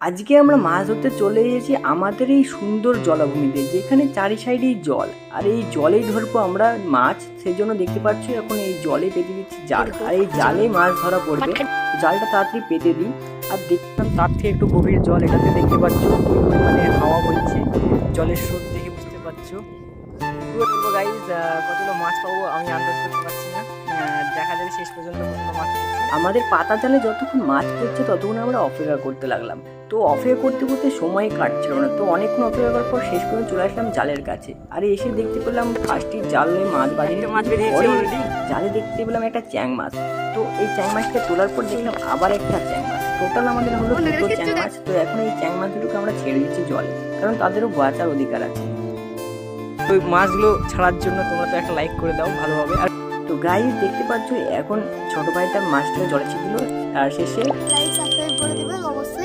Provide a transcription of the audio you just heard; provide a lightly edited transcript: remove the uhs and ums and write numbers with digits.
আজকে আমরা মাছ ধরতে চলে এসেছি আমাদের এই সুন্দর জলাভূমিতে, যেখানে চারি সাইডেই জল, আর এই জলেই ধরবো আমরা মাছ। সেই জন্য দেখতে পাচ্ছ এখন এই জলে পেতে দিচ্ছি জাল, আর এই জালে মাছ ধরা পড়বে। জালটা তাড়াতাড়ি পেতে দিই। আর দেখলাম তার থেকে একটু গভীর জল, এটাতে দেখতে পাচ্ছ কি পরিমাণে হাওয়া বইছে, জলের স্রোত দেখে বুঝতে পারছো। বলবো গাইজ, কতগুলো মাছ পাবো আমি আন্দাজ করতে পারছি না, দেখা যাবে শেষ পর্যন্ত কতগুলো মাছ পাচ্ছি। আমাদের পাতা জালে যতক্ষণ মাছ পড়ছে ততক্ষণ আমরা অপেক্ষা করতে লাগলাম। তো অপেক্ষা করতে করতে সময় কাটছিল না, তো অনেকক্ষণ অপেক্ষা করার পর শেষ পর্যন্ত চলে আসলাম জালের কাছে। আর এসে দেখতে পেলাম ফার্স্টে জালে মাছ বেরিয়েছে, জালে দেখতে পেলাম একটা চ্যাং মাছ। তো এই চ্যাং মাছটা তোলার পর দেখলাম আবার একটা চ্যাং মাছ। টোটাল আমাদের হলো দুটো চ্যাং মাছ। তো এখন এই চ্যাং মাছগুলোকে আমরা ছেড়ে দিচ্ছি জলে, কারণ তাদেরও বাঁচার অধিকার আছে। তো ওই মাছগুলো ছাড়ার জন্য তোমরা তো একটা লাইক করে দাও ভালোভাবে। আর তো গাইস দেখতে পাচ্ছ এখন ছোট ভাইটা মাছটা জলে ছিল, আর শেষে লাইক সাবস্ক্রাইব করে দিবেন অবশ্যই।